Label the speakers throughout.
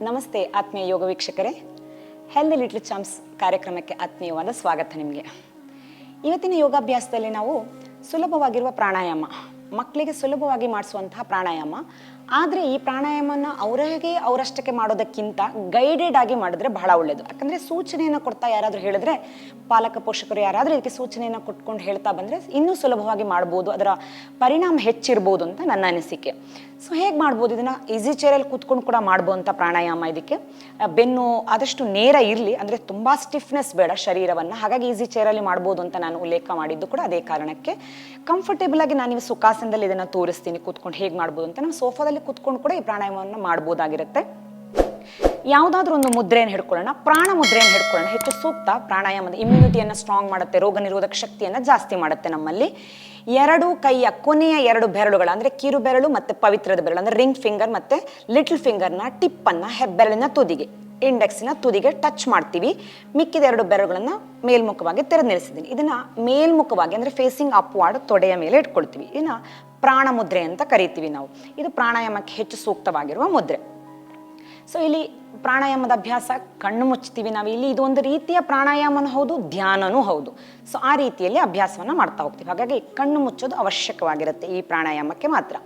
Speaker 1: ನಮಸ್ತೆ ಆತ್ಮೀಯ ಯೋಗ ವೀಕ್ಷಕರೇ, ಹೆಲ್ದಿ ಲಿಟ್ಲ್ ಚಾಂಪ್ಸ್ ಕಾರ್ಯಕ್ರಮಕ್ಕೆ ಆತ್ಮೀಯವಾದ ಸ್ವಾಗತ ನಿಮಗೆ. ಇವತ್ತಿನ ಯೋಗಾಭ್ಯಾಸದಲ್ಲಿ ನಾವು ಸುಲಭವಾಗಿರುವ ಪ್ರಾಣಾಯಾಮ, ಮಕ್ಕಳಿಗೆ ಸುಲಭವಾಗಿ ಮಾಡಿಸುವಂತಹ ಪ್ರಾಣಾಯಾಮ. ಆದರೆ ಈ ಪ್ರಾಣಾಯಾಮನ ಅವರಷ್ಟಕ್ಕೆ ಮಾಡೋದಕ್ಕಿಂತ ಗೈಡೆಡ್ ಆಗಿ ಮಾಡಿದ್ರೆ ಬಹಳ ಒಳ್ಳೆಯದು. ಯಾಕಂದರೆ ಸೂಚನೆಯನ್ನು ಕೊಡ್ತಾ ಯಾರಾದರೂ ಹೇಳಿದ್ರೆ, ಪಾಲಕ ಪೋಷಕರು ಯಾರಾದರೂ ಇದಕ್ಕೆ ಸೂಚನೆಯನ್ನು ಕೊಟ್ಕೊಂಡು ಹೇಳ್ತಾ ಬಂದರೆ ಇನ್ನೂ ಸುಲಭವಾಗಿ ಮಾಡ್ಬೋದು, ಅದರ ಪರಿಣಾಮ ಹೆಚ್ಚಿರ್ಬೋದು ಅಂತ ನನ್ನ ಅನಿಸಿಕೆ. ಸೊ ಹೇಗೆ ಮಾಡ್ಬೋದು ಇದನ್ನು? ಈಸಿ ಚೇರಲ್ಲಿ ಕೂತ್ಕೊಂಡು ಕೂಡ ಮಾಡ್ಬೋಂಥ ಪ್ರಾಣಾಯಾಮ. ಇದಕ್ಕೆ ಬೆನ್ನು ಆದಷ್ಟು ನೇರ ಇರಲಿ, ಅಂದರೆ ತುಂಬ ಸ್ಟಿಫ್ನೆಸ್ ಬೇಡ ಶರೀರವನ್ನು. ಹಾಗಾಗಿ ಈಸಿ ಚೇರಲ್ಲಿ ಮಾಡ್ಬೋದು ಅಂತ ನಾನು ಉಲ್ಲೇಖ ಮಾಡಿದ್ದು ಕೂಡ ಅದೇ ಕಾರಣಕ್ಕೆ. ಕಂಫರ್ಟೇಬಲ್ ಆಗಿ ನಾನು ಸುಖಾಸನದಲ್ಲಿ ಇದನ್ನು ತೋರಿಸ್ತೀನಿ ಕೂತ್ಕೊಂಡು ಹೇಗೆ ಮಾಡ್ಬೋದು ಅಂತ. ನಾವು ಸೋಫಾದಲ್ಲಿ ಕೂತ್ಕೊಂಡು ಕೂಡ ಈ ಪ್ರಾಣಾಯಾಮವನ್ನು ಮಾಡ್ಬೋದಾಗಿರುತ್ತೆ. ಯಾವುದಾದ್ರೂ ಒಂದು ಮುದ್ರೆಯನ್ನು ಹಿಡ್ಕೊಳ್ಳೋಣ, ಪ್ರಾಣ ಮುದ್ರೆಯನ್ನು ಹಿಡ್ಕೊಳ್ಳೋಣ. ಹೆಚ್ಚು ಸೂಕ್ತ. ಪ್ರಾಣಾಯಾಮದ ಇಮ್ಯುನಿಟಿಯನ್ನು ಸ್ಟ್ರಾಂಗ್ ಮಾಡುತ್ತೆ, ರೋಗ ನಿರೋಧಕ ಶಕ್ತಿಯನ್ನು ಜಾಸ್ತಿ ಮಾಡುತ್ತೆ ನಮ್ಮಲ್ಲಿ. ಎರಡು ಕೈಯ ಕೊನೆಯ ಎರಡು ಬೆರಳುಗಳ, ಅಂದರೆ ಕಿರು ಬೆರಳು ಮತ್ತು ಪವಿತ್ರದ ಬೆರಳು, ಅಂದರೆ ರಿಂಗ್ ಫಿಂಗರ್ ಮತ್ತು ಲಿಟಲ್ ಫಿಂಗರ್ನ ಟಿಪ್ಪನ್ನು ಹೆಬ್ಬೆರಳಿನ ತುದಿಗೆ, ಇಂಡೆಕ್ಸಿನ ತುದಿಗೆ ಟಚ್ ಮಾಡ್ತೀವಿ. ಮಿಕ್ಕಿದ ಎರಡು ಬೆರಳುಗಳನ್ನು ಮೇಲ್ಮುಖವಾಗಿ ತೆರೆದು ನಿಲ್ಲಿಸಿದ್ದೀನಿ. ಇದನ್ನು ಮೇಲ್ಮುಖವಾಗಿ ಅಂದರೆ ಫೇಸಿಂಗ್ ಅಪ್ವಾರ್ಡ್ ತೊಡೆಯ ಮೇಲೆ ಇಟ್ಕೊಳ್ತೀವಿ. ಇದನ್ನು ಪ್ರಾಣ ಮುದ್ರೆ ಅಂತ ಕರಿತೀವಿ ನಾವು. ಇದು ಪ್ರಾಣಾಯಾಮಕ್ಕೆ ಹೆಚ್ಚು ಸೂಕ್ತವಾಗಿರುವ ಮುದ್ರೆ. ಸೊ ಇಲ್ಲಿ ಪ್ರಾಣಾಯಾಮದ ಅಭ್ಯಾಸ, ಕಣ್ಣು ಮುಚ್ತೀವಿ ನಾವು ಇಲ್ಲಿ. ಇದು ಒಂದು ರೀತಿಯ ಪ್ರಾಣಾಯಾಮನೂ ಹೌದು, ಧ್ಯಾನನೂ ಹೌದು. ಸೊ ಆ ರೀತಿಯಲ್ಲಿ ಅಭ್ಯಾಸವನ್ನು ಮಾಡ್ತಾ ಹೋಗ್ತೀವಿ. ಹಾಗಾಗಿ ಕಣ್ಣು ಮುಚ್ಚೋದು ಅವಶ್ಯಕವಾಗಿರುತ್ತೆ ಈ ಪ್ರಾಣಾಯಾಮಕ್ಕೆ ಮಾತ್ರ.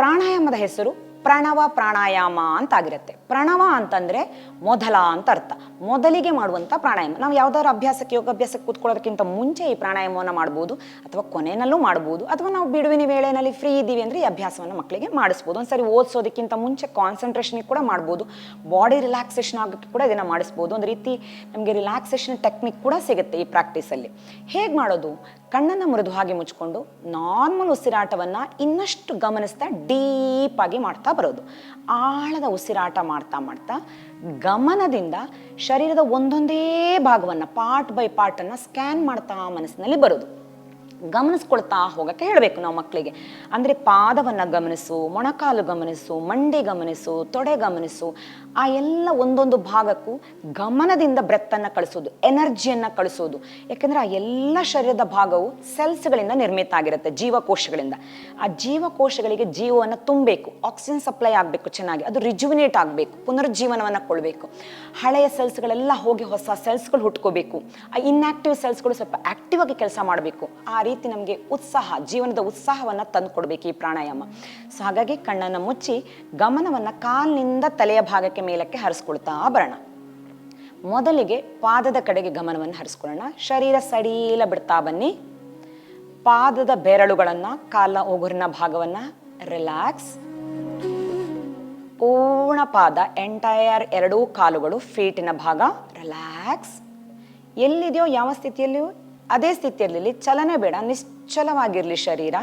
Speaker 1: ಪ್ರಾಣಾಯಾಮದ ಹೆಸರು ಪ್ರಣವ ಪ್ರಾಣಾಯಾಮ ಅಂತಾಗಿರುತ್ತೆ. ಪ್ರಣವ ಅಂತಂದರೆ ಮೊದಲ ಅಂತ ಅರ್ಥ, ಮೊದಲಿಗೆ ಮಾಡುವಂಥ ಪ್ರಾಣಾಯಾಮ. ನಾವು ಯಾವ್ದಾದ್ರು ಅಭ್ಯಾಸಕ್ಕೆ, ಯೋಗಾಭ್ಯಾಸಕ್ಕೆ ಕೂತ್ಕೊಳ್ಳೋದಕ್ಕಿಂತ ಮುಂಚೆ ಈ ಪ್ರಾಣಾಯಾಮವನ್ನು ಮಾಡ್ಬೋದು, ಅಥವಾ ಕೊನೆಯಲ್ಲೂ ಮಾಡ್ಬೋದು, ಅಥವಾ ನಾವು ಬಿಡುವಿನ ವೇಳೆಯಲ್ಲಿ ಫ್ರೀ ಇದ್ದೀವಿ ಅಂದರೆ ಈ ಅಭ್ಯಾಸವನ್ನು ಮಕ್ಕಳಿಗೆ ಮಾಡಿಸ್ಬೋದು. ಒಂದ್ಸರಿ ಓದಿಸೋದಕ್ಕಿಂತ ಮುಂಚೆ ಕಾನ್ಸಂಟ್ರೇಷನ್ಗೆ ಕೂಡ ಮಾಡ್ಬೋದು, ಬಾಡಿ ರಿಲ್ಯಾಕ್ಸೇಷನ್ ಆಗೋಕ್ಕೆ ಕೂಡ ಇದನ್ನು ಮಾಡಿಸ್ಬೋದು. ಒಂದು ರೀತಿ ನಮಗೆ ರಿಲ್ಯಾಕ್ಸೇಷನ್ ಟೆಕ್ನಿಕ್ ಕೂಡ ಸಿಗುತ್ತೆ ಈ ಪ್ರಾಕ್ಟೀಸಲ್ಲಿ. ಹೇಗೆ ಮಾಡೋದು? ಕಣ್ಣನ್ನು ಮೃದುವಾಗಿ ಮುಚ್ಕೊಂಡು ನಾರ್ಮಲ್ ಉಸಿರಾಟವನ್ನು ಇನ್ನಷ್ಟು ಗಮನಿಸ್ತಾ ಡೀಪಾಗಿ ಮಾಡ್ತಾ ಬರೋದು. ಆಳದ ಉಸಿರಾಟ ಮಾಡ್ತಾ ಮಾಡ್ತಾ ಗಮನದಿಂದ ಶರೀರದ ಒಂದೊಂದೇ ಭಾಗವನ್ನು ಪಾರ್ಟ್ ಬೈ ಪಾರ್ಟನ್ನು ಸ್ಕ್ಯಾನ್ ಮಾಡ್ತಾ ಮನಸ್ಸಿನಲ್ಲಿ ಬರೋದು. ಗಮನಿಸ್ಕೊಳ್ತಾ ಹೋಗೋಕ್ಕೆ ಹೇಳಬೇಕು ನಾವು ಮಕ್ಕಳಿಗೆ. ಅಂದರೆ ಪಾದವನ್ನು ಗಮನಿಸು, ಮೊಣಕಾಲು ಗಮನಿಸು, ಮಂಡಿ ಗಮನಿಸು, ತೊಡೆ ಗಮನಿಸು. ಆ ಎಲ್ಲ ಒಂದೊಂದು ಭಾಗಕ್ಕೂ ಗಮನದಿಂದ ಬ್ರೆತ್ತನ್ನು ಕಳಿಸೋದು, ಎನರ್ಜಿಯನ್ನು ಕಳಿಸೋದು. ಯಾಕೆಂದರೆ ಆ ಎಲ್ಲ ಶರೀರದ ಭಾಗವು ಸೆಲ್ಸ್ಗಳಿಂದ ನಿರ್ಮಿತ ಆಗಿರುತ್ತೆ, ಜೀವಕೋಶಗಳಿಂದ. ಆ ಜೀವಕೋಶಗಳಿಗೆ ಜೀವವನ್ನು ತುಂಬಬೇಕು, ಆಕ್ಸಿಜನ್ ಸಪ್ಲೈ ಆಗಬೇಕು ಚೆನ್ನಾಗಿ, ಅದು ರಿಜುವಿನೇಟ್ ಆಗಬೇಕು, ಪುನರುಜ್ಜೀವನವನ್ನು ಕೊಡಬೇಕು. ಹಳೆಯ ಸೆಲ್ಸ್ಗಳೆಲ್ಲ ಹೋಗಿ ಹೊಸ ಸೆಲ್ಸ್ಗಳು ಹುಟ್ಕೋಬೇಕು. ಆ ಇನ್ಆಕ್ಟಿವ್ ಸೆಲ್ಸ್ಗಳು ಸ್ವಲ್ಪ ಆಕ್ಟಿವ್ ಆಗಿ ಕೆಲಸ ಮಾಡಬೇಕು. ಆ ರೀತಿ ನಮಗೆ ಉತ್ಸಾಹ, ಜೀವನದ ಉತ್ಸಾಹವನ್ನು ತಂದು ಕೊಡಬೇಕು ಈ ಪ್ರಾಣಾಯಾಮ. ಸೊ ಹಾಗಾಗಿ ಕಣ್ಣನ್ನು ಮುಚ್ಚಿ ಗಮನವನ್ನು ಕಾಲಿನಿಂದ ತಲೆಯ ಭಾಗಕ್ಕೆ ಮೇಲಕ್ಕೆ ಹರಿಸ್ಕೊಳ್ತಾ ಬರೋಣ. ಮೊದಲಿಗೆ ಪಾದದ ಕಡೆಗೆ ಗಮನವನ್ನು ಹರಿಸ್ಕೊಳ್ಳೋಣ. ಶರೀರ ಸಡಿಲ ಬಿಡ್ತಾ ಬನ್ನಿ. ಪಾದದ ಬೆರಳುಗಳನ್ನು, ಕಾಲ ಉಗುರಿನ ಭಾಗವನ್ನು ರಿಲ್ಯಾಕ್ಸ್. ಪೂರ್ಣ ಪಾದ, ಎಂಟೈರ್ ಎರಡೂ ಕಾಲುಗಳು, ಫೀಟಿನ ಭಾಗ ರಿಲ್ಯಾಕ್ಸ್. ಎಲ್ಲಿದೆಯೋ ಯಾವ ಸ್ಥಿತಿಯಲ್ಲಿಯೂ ಅದೇ ಸ್ಥಿತಿಯಲ್ಲಿ, ಚಲನೆ ಬೇಡ, ನಿಶ್ಚಲವಾಗಿರಲಿ ಶರೀರ.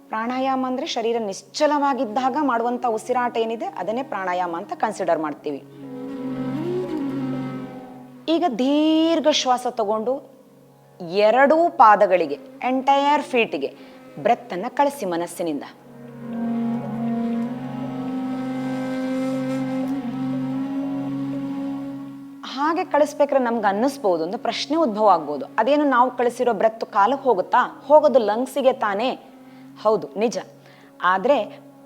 Speaker 1: ಪ್ರಾಣಾಯಾಮ ಅಂದರೆ ಶರೀರ ನಿಶ್ಚಲವಾಗಿದ್ದಾಗ ಮಾಡುವಂಥ ಉಸಿರಾಟ ಏನಿದೆ ಅದನ್ನೇ ಪ್ರಾಣಾಯಾಮ ಅಂತ ಕನ್ಸಿಡರ್ ಮಾಡ್ತೀವಿ. ಈಗ ದೀರ್ಘ ಶ್ವಾಸ ತಗೊಂಡು ಎರಡೂ ಪಾದಗಳಿಗೆ, ಎಂಟೈರ್ ಫೀಟಿಗೆ ಬ್ರೆತ್ತನ್ನು ಕಳಿಸಿ ಮನಸ್ಸಿನಿಂದ. ಹಾಗೆ ಕಳಿಸ್ಬೇಕಾದ್ರೆ ನಮ್ಗೆ ಅನ್ನಿಸ್ಬೋದು, ಒಂದು ಪ್ರಶ್ನೆ ಉದ್ಭವ ಆಗ್ಬೋದು, ಅದೇನು ನಾವು ಕಳಿಸಿರೋ ಬ್ರೆತ್ ಕಾಲಕ್ಕೆ ಹೋಗುತ್ತಾ? ಹೋಗೋದು ಲಂಗ್ಸಿಗೆ ತಾನೇ. ಹೌದು, ನಿಜ. ಆದರೆ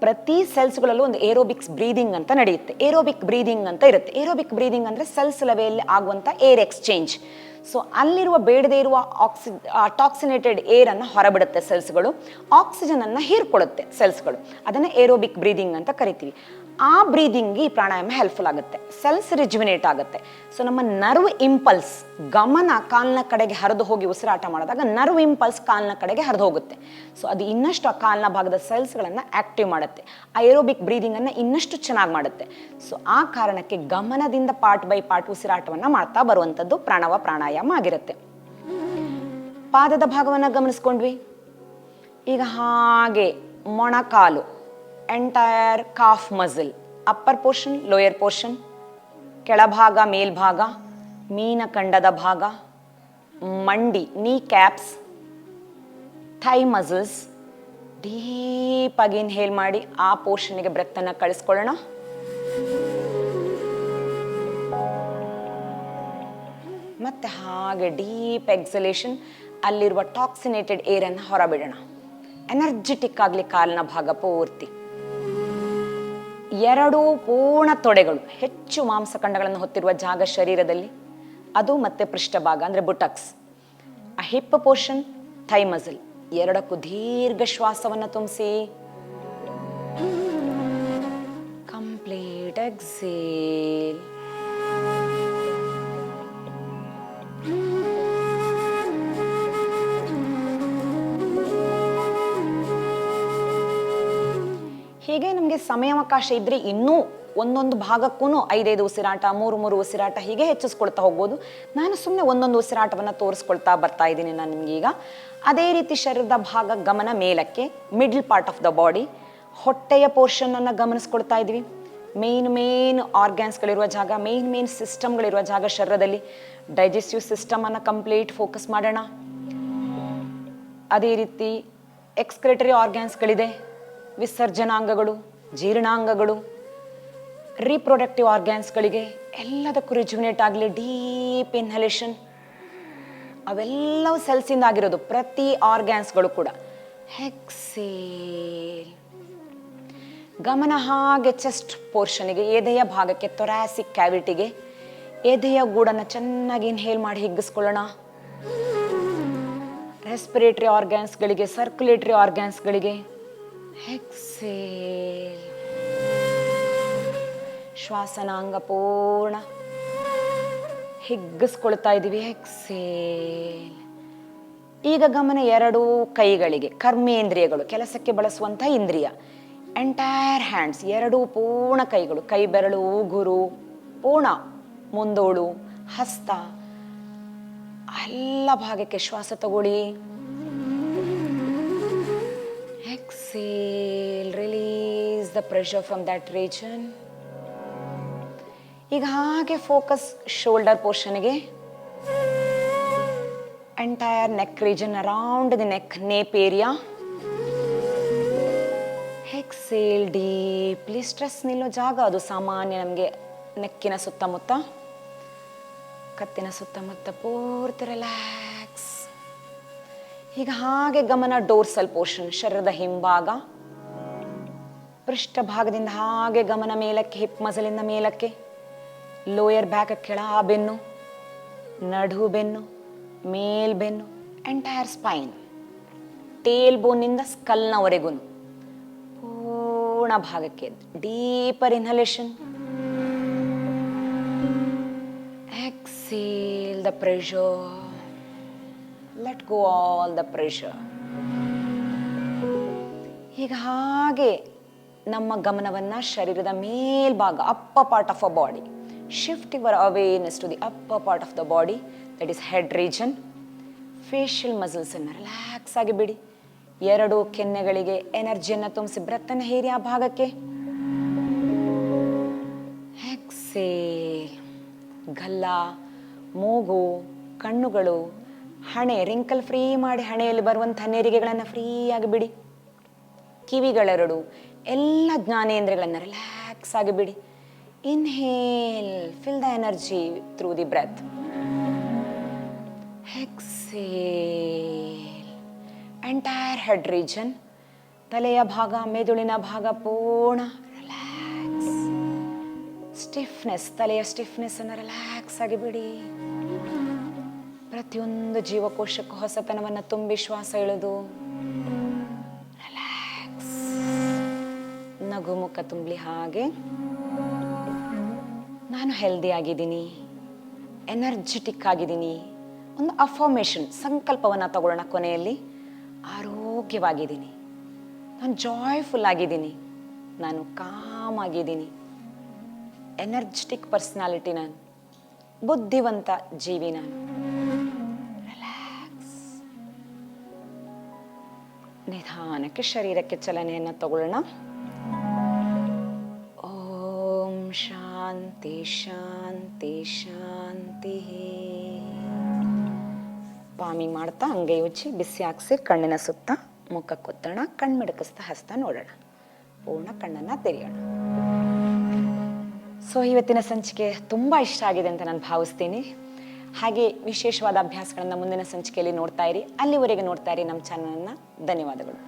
Speaker 1: ಪ್ರತಿ ಸೆಲ್ಸ್ಗಳಲ್ಲೂ ಒಂದು ಏರೋಬಿಕ್ಸ್ ಬ್ರೀದಿಂಗ್ ಅಂತ ನಡೆಯುತ್ತೆ, ಏರೋಬಿಕ್ ಬ್ರೀದಿಂಗ್ ಅಂತ ಇರುತ್ತೆ. ಏರೋಬಿಕ್ ಬ್ರೀದಿಂಗ್ ಅಂದರೆ ಸೆಲ್ಸ್ ಲೆವೆಲ್ ಆಗುವಂಥ ಏರ್ ಎಕ್ಸ್ಚೇಂಜ್. ಸೊ ಅಲ್ಲಿರುವ ಬೇಡದೇ ಇರುವ ಟಾಕ್ಸಿನೇಟೆಡ್ ಏರನ್ನು ಹೊರಬಿಡುತ್ತೆ ಸೆಲ್ಸ್ಗಳು, ಆಕ್ಸಿಜನನ್ನು ಹೀರ್ಕೊಳ್ಳುತ್ತೆ ಸೆಲ್ಸ್ಗಳು. ಅದನ್ನು ಏರೋಬಿಕ್ ಬ್ರೀದಿಂಗ್ ಅಂತ ಕರಿತೀವಿ. ಆ ಬ್ರೀದಿಂಗ್ಗೆ ಈ ಪ್ರಾಣಾಯಾಮ ಹೆಲ್ಪ್ಫುಲ್ ಆಗುತ್ತೆ, ಸೆಲ್ಸ್ ರಿಜುವಿನೇಟ್ ಆಗುತ್ತೆ. ಸೊ ನಮ್ಮ ನರ್ವ್ ಇಂಪಲ್ಸ್, ಗಮನ ಕಾಲಿನ ಕಡೆಗೆ ಹರಿದು ಹೋಗಿ ಉಸಿರಾಟ ಮಾಡಿದಾಗ ನರ್ವ್ ಇಂಪಲ್ಸ್ ಕಾಲಿನ ಕಡೆಗೆ ಹರಿದು ಹೋಗುತ್ತೆ. ಸೊ ಅದು ಇನ್ನಷ್ಟು ಆ ಕಾಲಿನ ಭಾಗದ ಸೆಲ್ಸ್ಗಳನ್ನು ಆಕ್ಟಿವ್ ಮಾಡುತ್ತೆ, ಆ ಏರೋಬಿಕ್ ಬ್ರೀದಿಂಗನ್ನು ಇನ್ನಷ್ಟು ಚೆನ್ನಾಗಿ ಮಾಡುತ್ತೆ. ಸೊ ಆ ಕಾರಣಕ್ಕೆ ಗಮನದಿಂದ ಪಾರ್ಟ್ ಬೈ ಪಾರ್ಟ್ ಉಸಿರಾಟವನ್ನು ಮಾಡ್ತಾ ಬರುವಂಥದ್ದು ಪ್ರಣವ ಪ್ರಾಣಾಯಾಮ ಆಗಿರುತ್ತೆ. ಪಾದದ ಭಾಗವನ್ನು ಗಮನಿಸ್ಕೊಂಡ್ವಿ. ಈಗ ಹಾಗೆ ಮೊಣಕಾಲು, entire calf muscle, upper portion, lower portion, ಕೆಳಭಾಗ, ಮೇಲ್ಭಾಗ, ಮೀನಖಂಡದ ಭಾಗ, ಮಂಡಿ, ನೀ ಕ್ಯಾಪ್ಸ್, ಥೈ ಮಸಲ್ಸ್. ಡೀಪಾಗಿ ಇನ್ಹೇಲ್ ಮಾಡಿ ಆ ಪೋರ್ಷನ್ಗೆ ಬ್ರೆತ್ತನ್ನು ಕಳಿಸ್ಕೊಳ್ಳೋಣ. ಮತ್ತೆ ಹಾಗೆ ಡೀಪ್ ಎಕ್ಸಲೇಷನ್, ಅಲ್ಲಿರುವ ಟಾಕ್ಸಿನೇಟೆಡ್ ಏರನ್ನು ಹೊರಬಿಡೋಣ. ಎನರ್ಜೆಟಿಕ್ ಆಗಲಿ ಕಾಲಿನ ಭಾಗ ಪೂರ್ತಿ. ಎರಡು ಪೂರ್ಣ ತೊಡೆಗಳು, ಹೆಚ್ಚು ಮಾಂಸಖಂಡಗಳನ್ನು ಹೊತ್ತಿರುವ ಜಾಗ ಶರೀರದಲ್ಲಿ, ಅದು ಮತ್ತೆ ಪೃಷ್ಠಭಾಗ ಅಂದರೆ ಬುಟಕ್ಸ್. ಆ ಹಿಪ್ ಪೋರ್ಷನ್, ಥೈ ಮಸಲ್, ಎರಡಕ್ಕೂ ದೀರ್ಘ ಶ್ವಾಸವನ್ನು ತುಂಬಿಸಿ. Complete exhale. ಹೀಗೆ ನಮಗೆ ಸಮಯಾವಕಾಶ ಇದ್ರೆ ಇನ್ನೂ ಒಂದೊಂದು ಭಾಗಕ್ಕೂ 5-5 ಉಸಿರಾಟ, 3-3 ಉಸಿರಾಟ ಹೀಗೆ ಹೆಚ್ಚಿಸ್ಕೊಳ್ತಾ ಹೋಗ್ಬೋದು. ನಾನು ಸುಮ್ಮನೆ ಒಂದೊಂದು ಉಸಿರಾಟವನ್ನು ತೋರಿಸ್ಕೊಳ್ತಾ ಬರ್ತಾ ಇದ್ದೀನಿ ನಾನು ನಿಮ್ಗೆ ಈಗ. ಅದೇ ರೀತಿ ಶರೀರದ ಭಾಗ ಗಮನ ಮೇಲಕ್ಕೆ, middle part of the body, ಹೊಟ್ಟೆಯ ಪೋರ್ಷನನ್ನು ಗಮನಿಸ್ಕೊಳ್ತಾ ಇದ್ವಿ. ಮೇನ್ ಆರ್ಗ್ಯಾನ್ಸ್ಗಳಿರುವ ಜಾಗ, ಮೇನ್ ಸಿಸ್ಟಮ್ಗಳಿರುವ ಜಾಗ ಶರೀರದಲ್ಲಿ. ಡೈಜೆಸ್ಟಿವ್ ಸಿಸ್ಟಮನ್ನು ಕಂಪ್ಲೀಟ್ ಫೋಕಸ್ ಮಾಡೋಣ. ಅದೇ ರೀತಿ ಎಕ್ಸ್ಕ್ರೆಟರಿ ಆರ್ಗ್ಯಾನ್ಸ್ಗಳಿದೆ, ವಿಸರ್ಜನಾಂಗಗಳು, ಜೀರ್ಣಾಂಗಗಳು, ರೀಪ್ರೊಡಕ್ಟಿವ್ ಆರ್ಗ್ಯಾನ್ಸ್ಗಳಿಗೆ ಎಲ್ಲದಕ್ಕೂ ರಿಜುವಿನೇಟ್ ಆಗಲಿ. ಡೀಪ್ ಇನ್ಹಲೇಷನ್, ಅವೆಲ್ಲವೂ ಸೆಲ್ಸಿಂದ ಆಗಿರೋದು ಪ್ರತಿ ಆರ್ಗ್ಯಾನ್ಸ್ಗಳು ಕೂಡ. ಎಕ್ಸೇಲ್. ಗಮನ ಹಾಗೆ ಚೆಸ್ಟ್ ಪೋರ್ಷನ್ಗೆ, ಎದೆಯ ಭಾಗಕ್ಕೆ, ಥೊರಾಸಿಕ್ ಕ್ಯಾವಿಟಿಗೆ, ಎದೆಯ ಗೂಡನ್ನು ಚೆನ್ನಾಗಿ ಇನ್ಹೇಲ್ ಮಾಡಿ ಹಿಗ್ಗಿಸ್ಕೊಳ್ಳೋಣ. ರೆಸ್ಪಿರೇಟರಿ ಆರ್ಗ್ಯಾನ್ಸ್ಗಳಿಗೆ, ಸರ್ಕ್ಯುಲೇಟರಿ ಆರ್ಗ್ಯಾನ್ಸ್ಗಳಿಗೆ. ಎಕ್ಸೇಲ್. ಶ್ವಾಸನಾಂಗ ಪೂರ್ಣ ಹಿಗ್ಗಿಸ್ಕೊಳ್ತಾ ಇದ್ದೀವಿ. ಎಕ್ಸೇಲ್. ಈಗ ಗಮನ ಎರಡೂ ಕೈಗಳಿಗೆ, ಕರ್ಮೇಂದ್ರಿಯಗಳು, ಕೆಲಸಕ್ಕೆ ಬಳಸುವಂಥ ಇಂದ್ರಿಯ. ಎಂಟೈರ್ ಹ್ಯಾಂಡ್ಸ್, ಎರಡೂ ಪೂರ್ಣ ಕೈಗಳು, ಕೈ ಬೆರಳು, ಉಗುರು, ಪೂರ್ಣ ಮುಂದೋಳು, ಹಸ್ತ, ಎಲ್ಲ ಭಾಗಕ್ಕೆ ಶ್ವಾಸ ತಗೊಳ್ಳಿ. Exhale, release the pressure from that region. ಈಗ ಹಾಗೆ ಫೋಕಸ್ ಶೋಲ್ಡರ್ ಪೋರ್ಷನ್ಗೆ, entire neck region, around the neck, nape area. Exhale deeply. Stress ನಿಲ್ಲೋ ಜಾಗ ಅದು ಸಾಮಾನ್ಯ ನಮಗೆ ನೆಕ್ಕಿನ ಸುತ್ತಮುತ್ತ, ಕತ್ತಿನ ಸುತ್ತಮುತ್ತ ಪೂರ್ತಿ ರಿಲ್ಯಾಕ್ಸ್. ಈಗ ಹಾಗೆ ಗಮನ ಡೋರ್ಸಲ್ ಪೋರ್ಷನ್, ಶರೀರದ ಹಿಂಭಾಗ, ಪೃಷ್ಠಭಾಗದಿಂದ ಹಾಗೆ ಗಮನ ಮೇಲಕ್ಕೆ, ಹಿಪ್ ಮಸಲಿಂದ ಮೇಲಕ್ಕೆ, ಲೋಯರ್ ಬ್ಯಾಕ್ ಕೆಳ ಬೆನ್ನು, ನಡು ಬೆನ್ನು, ಮೇಲ್ ಬೆನ್ನು, ಎಂಟೈರ್ ಸ್ಪೈನ್, ಟೇಲ್ ಬೋನ್ನಿಂದ ಸ್ಕಲ್ನವರೆಗೂ ಪೂರ್ಣ ಭಾಗಕ್ಕೆ. Deeper inhalation. Exhale the pressure. Let go all the pressure. ಈಗ ಹಾಗೆ ನಮ್ಮ ಗಮನವನ್ನು ಶರೀರದ ಮೇಲ್ಭಾಗ, upper part of a body. Shift your awareness to the upper part of the body, that is head region. Facial ಮಸಲ್ಸನ್ನು ರಿಲ್ಯಾಕ್ಸ್ ಆಗಿ ಬಿಡಿ. ಎರಡು ಕೆನ್ನೆಗಳಿಗೆ ಎನರ್ಜಿಯನ್ನು ತುಂಬಿಸಿ ಬ್ರೆತ್ತನ್ನು ಹೇರಿ ಆ ಭಾಗಕ್ಕೆ. ಎಕ್ಸೇಲ್. ಗಲ್ಲ, ಮೂಗು, ಕಣ್ಣುಗಳು, ಹಣೆ ರಿಂಕಲ್ ಫ್ರೀ ಮಾಡಿ ಹಣೆಯಲ್ಲಿ ಬರುವಂಥ ನೆರಿಗೆಗಳನ್ನು ಫ್ರೀಯಾಗಿ ಬಿಡಿ. ಕಿವಿಗಳೆರಡು, ಎಲ್ಲ ಜ್ಞಾನೇಂದ್ರಿಯಗಳನ್ನು ರಿಲ್ಯಾಕ್ಸ್ ಆಗಿ ಬಿಡಿ. Inhale, fill the energy through the breath. Exhale. Entire head region, ತಲೆಯ ಭಾಗ, ಮೆದುಳಿನ ಭಾಗ ಪೂರ್ಣ ರಿಲ್ಯಾಕ್ಸ್. ಸ್ಟಿಫ್ನೆಸ್, ತಲೆಯ ಸ್ಟಿಫ್ನೆಸ್ ಅನ್ನು ರಿಲ್ಯಾಕ್ಸ್ ಆಗಿ ಬಿಡಿ. ಪ್ರತಿಯೊಂದು ಜೀವಕೋಶಕ್ಕೂ ಹೊಸತನವನ್ನು ತುಂಬಿ ಶ್ವಾಸ ಎಳೆದು ರಿಲ್ಯಾಕ್ಸ್. ನಗು ಮುಖ ತುಂಬಲಿ. ಹಾಗೆ ನಾನು ಹೆಲ್ದಿ ಆಗಿದ್ದೀನಿ, ಎನರ್ಜೆಟಿಕ್ ಆಗಿದ್ದೀನಿ. ಒಂದು ಅಫರ್ಮೇಷನ್, ಸಂಕಲ್ಪವನ್ನು ತಗೊಳ್ಳೋಣ ಕೊನೆಯಲ್ಲಿ. ಆರೋಗ್ಯವಾಗಿದ್ದೀನಿ, ನಾನು ಜಾಯ್ಫುಲ್ ಆಗಿದ್ದೀನಿ, ನಾನು ಕಾಮ್ ಆಗಿದ್ದೀನಿ, ಎನರ್ಜೆಟಿಕ್ ಪರ್ಸನಾಲಿಟಿ ನಾನು, ಬುದ್ಧಿವಂತ ಜೀವಿ ನಾನು. ರಿಲ್ಯಾಕ್ಸ್. ನಿಧಾನಕ್ಕೆ ಶರೀರಕ್ಕೆ ಚಲನೆಯನ್ನು ತಗೊಳ್ಳೋಣ. ಓಂ ಶಾಂತಿ ಶಾಂತಿ ಶಾಂತಿ. ಪಾಮಿಂಗ್ ಮಾಡ್ತಾ ಅಂಗೈ ಉಜ್ಜಿ ಬಿಸಿ ಹಾಕಿಸಿ ಕಣ್ಣಿನ ಸುತ್ತ ಮುಖ ಕೊತ್ತೋಣ. ಕಣ್ಮಿಡಕಿಸ್ತಾ ಹಸ್ತ ನೋಡೋಣ. ಪೂರ್ಣ ಕಣ್ಣನ್ನು ತೆರೆಯೋಣ. ಸೊ ಇವತ್ತಿನ ಸಂಚಿಕೆ ತುಂಬ ಇಷ್ಟ ಆಗಿದೆ ಅಂತ ನಾನು ಭಾವಿಸ್ತೀನಿ. ಹಾಗೆ ವಿಶೇಷವಾದ ಅಭ್ಯಾಸಗಳನ್ನು ಮುಂದಿನ ಸಂಚಿಕೆಯಲ್ಲಿ ನೋಡ್ತಾ ಇರಿ. ಅಲ್ಲಿವರೆಗೆ ನೋಡ್ತಾ ಇರಿ ನಮ್ಮ ಚಾನಲನ್ನು. ಧನ್ಯವಾದಗಳು.